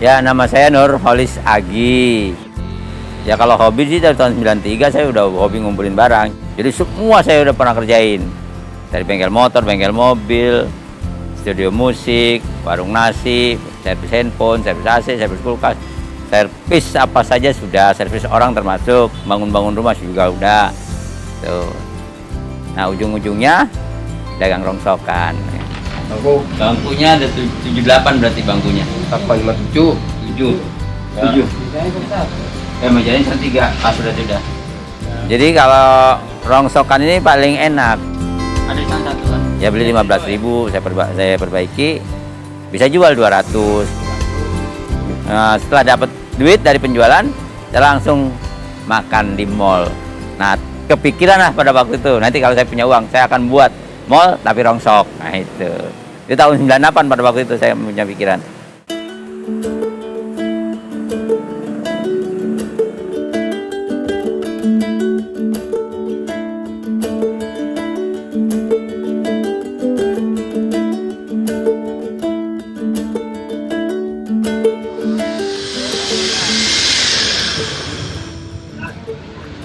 Ya, nama saya Nurholis Agi. Ya kalau hobi sih dari tahun 93 saya udah hobi ngumpulin barang. Jadi semua saya udah pernah kerjain. Dari bengkel motor, bengkel mobil, studio musik, warung nasi, servis handphone, servis AC, servis kulkas, servis apa saja sudah, servis orang termasuk, bangun-bangun rumah juga udah. Tuh. Nah, ujung-ujungnya dagang rongsokan. Bangkunya ada 78 berarti bangkunya. Apa 57? 7. Mejanya 3. Sudah. Jadi kalau rongsokan ini paling enak. Ada yang satu kan? Ya beli 15.000, saya perbaiki, bisa jual 200. Nah, setelah dapat duit dari penjualan, saya langsung makan di mall. Nah, kepikiran lah pada waktu itu, nanti kalau saya punya uang, saya akan buat mall tapi rongsok. Nah itu. Di tahun 98 pada waktu itu saya punya pikiran.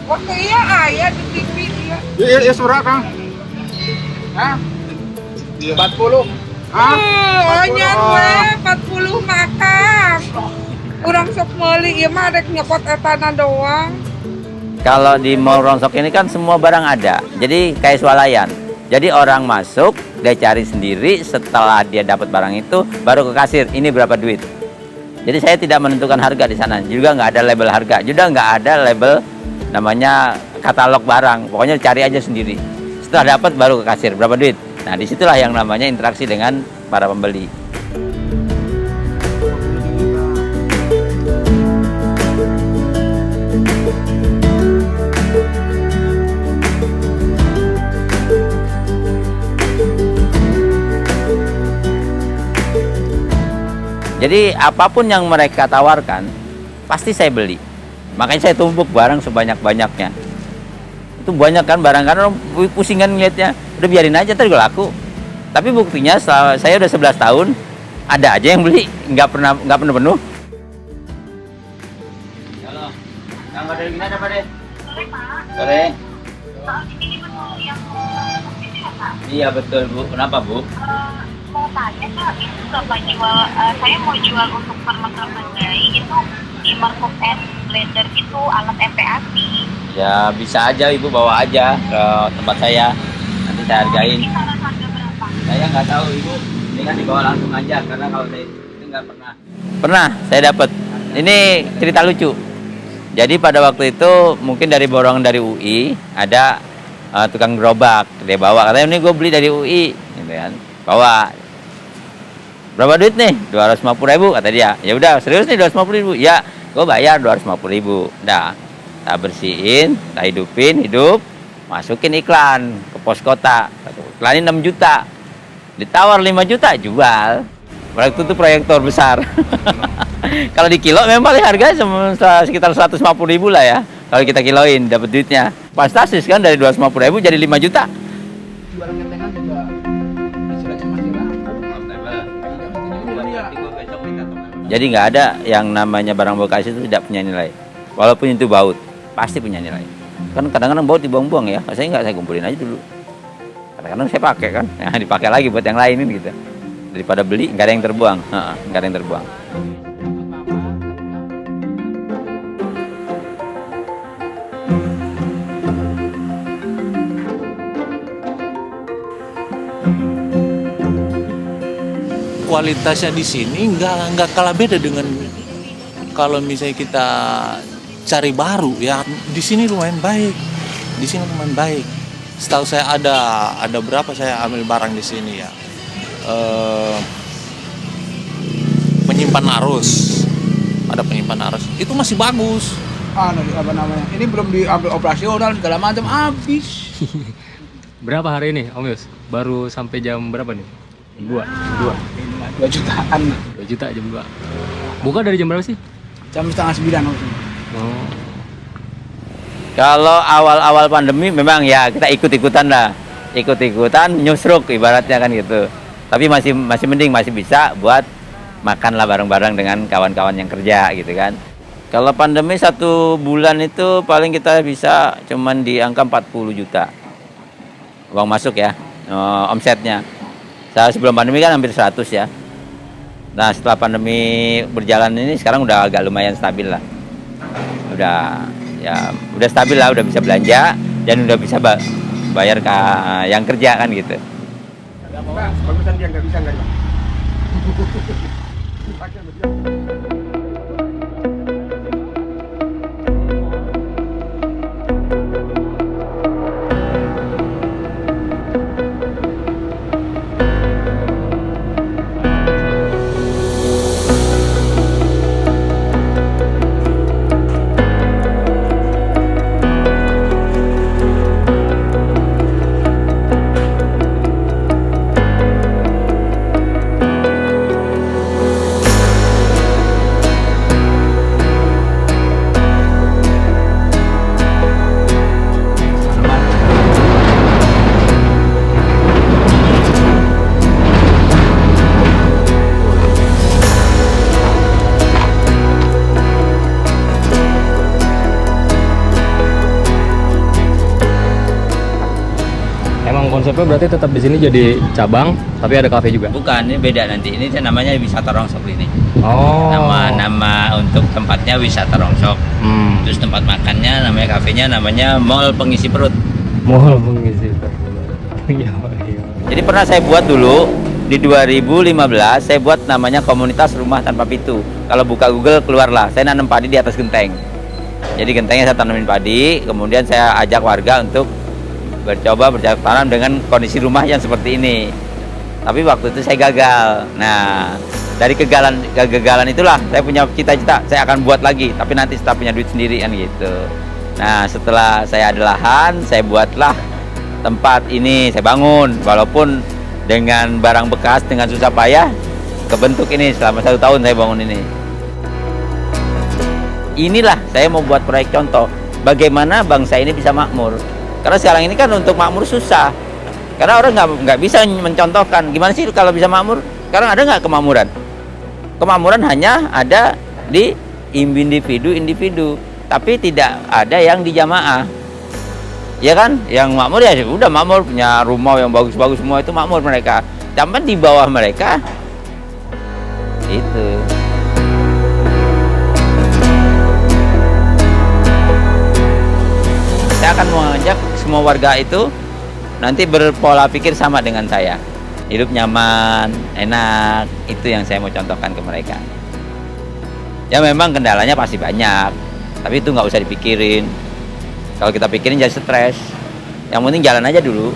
Waktu iya ayah di TV dia. Ya surat Kang. Hah? 40. Onyan we 40 makan. Urang sok meuli ieu mah rek nyepot etana doang. Kalau di mall rongsok ini kan semua barang ada. Jadi kayak swalayan. Jadi orang masuk, dia cari sendiri, setelah dia dapat barang itu baru ke kasir, ini berapa duit. Jadi saya tidak menentukan harga di sana. Juga nggak ada label harga. Juga nggak ada label namanya katalog barang. Pokoknya cari aja sendiri. Setelah dapat baru ke kasir, berapa duit. Nah, disitulah yang namanya interaksi dengan para pembeli. Jadi apapun yang mereka tawarkan, pasti saya beli. Makanya saya tumpuk barang sebanyak-banyaknya. Itu banyak kan barang, kan orang pusing kan ngeliatnya. Udah biarin aja, tadi gue laku. Tapi buktinya saya udah 11 tahun, ada aja yang beli, nggak pernah penuh. Halo, yang ada gini ada apa deh? Sore Pak. Sore. Ini betul yang ini ya Pak? Iya betul Bu, kenapa Bu? Mau tanya Kak, itu Bapak jual, saya mau jual untuk permen-permen itu di Markup and Blender itu alat MPASI. Ya bisa aja Ibu bawa aja ke tempat saya, nanti saya hargain. Ini salah harga berapa? Saya nggak tahu Ibu, ini kan dibawa langsung aja karena kalau saya itu nggak pernah. Pernah saya dapat. Ini cerita lucu. Jadi pada waktu itu mungkin dari borongan dari UI ada tukang gerobak, dia bawa katanya ini gue beli dari UI, gitu kan. Bawa. Berapa duit nih? 250.000 kata dia. Ya udah serius nih 250.000. Ya, gue bayar 250.000. Udah. Kita bersihin, kita hidupin, masukin iklan ke pos kota. Iklanin 6 juta. Ditawar 5 juta, jual. Waktu itu proyektor besar. Kalau di kilo memang harga sekitar 150.000 lah ya. Kalau kita kiloin dapat duitnya. Fantastis kan, dari 250.000 jadi 5 juta. Jadi nggak ada yang namanya barang bekas itu tidak punya nilai. Walaupun itu baut, pasti punya nilai. Kan kadang-kadang baut dibuang-buang ya. Saya nggak, saya kumpulin aja dulu. Kadang-kadang saya pakai kan, ya, dipakai lagi buat yang lain gitu. Daripada beli nggak ada yang terbuang, nggak ada yang terbuang. kualitasnya di sini nggak kalah beda dengan kalau misalnya kita cari baru ya. Di sini lumayan baik, Setahu saya ada berapa saya ambil barang di sini ya. Penyimpan arus, ada penyimpan arus itu masih bagus. Apa namanya? Ini belum diambil operasional segala macam habis. Berapa hari ini Om Yus? Baru sampai jam berapa nih? Jam 2? 2 jutaan. 2 juta jam 2. Buka dari jam berapa sih? Jam setengah 9 harusnya. Oh. Kalau awal-awal pandemi memang ya kita ikut-ikutan lah. Ikut-ikutan nyusruk ibaratnya kan gitu. Tapi masih mending, masih bisa buat makan lah bareng-bareng dengan kawan-kawan yang kerja gitu kan. Kalau pandemi 1 bulan itu paling kita bisa cuman di angka 40 juta. Uang masuk ya, omsetnya. Sebelum pandemi kan hampir 100 ya. Nah setelah pandemi berjalan ini sekarang udah agak lumayan stabil lah. Udah stabil lah, udah bisa belanja dan udah bisa bayar ke yang kerja kan gitu. Bagusan dia nggak bisa nggak. Emang konsepnya berarti tetap di sini jadi cabang, tapi ada kafe juga. Bukan, ini beda nanti. Ini namanya wisata Rongsok ini. Oh. Nama untuk tempatnya wisata Rongsok. Terus tempat makannya namanya kafenya namanya Mall Pengisi Perut. Mall Pengisi Perut. Iya. Jadi pernah saya buat dulu di 2015 saya buat namanya komunitas rumah tanpa pintu. Kalau buka Google keluarlah. Saya nanam padi di atas genteng. Jadi gentengnya saya tanamin padi, kemudian saya ajak warga untuk bercoba bercocok tanam dengan kondisi rumah yang seperti ini. Tapi waktu itu saya gagal. Nah, dari kegagalan itulah saya punya cita-cita, saya akan buat lagi, tapi nanti setelah punya duit sendiri kan gitu. Nah, setelah saya ada lahan, saya buatlah tempat ini, saya bangun walaupun dengan barang bekas, dengan susah payah kebentuk ini selama 1 tahun saya bangun ini. Inilah saya mau buat proyek contoh bagaimana bangsa ini bisa makmur. Karena sekarang ini kan untuk makmur susah. Karena orang nggak bisa mencontohkan gimana sih kalau bisa makmur. Sekarang ada nggak kemakmuran? Kemakmuran hanya ada di individu, tapi tidak ada yang di jamaah. Ya kan? Yang makmur ya udah makmur, punya rumah yang bagus-bagus semua itu makmur mereka. Sampai di bawah mereka itu. Saya akan mengajak semua warga itu nanti berpola pikir sama dengan saya. Hidup nyaman, enak, itu yang saya mau contohkan ke mereka. Ya memang kendalanya pasti banyak, tapi itu nggak usah dipikirin. Kalau kita pikirin jadi stres. Yang penting jalan aja dulu.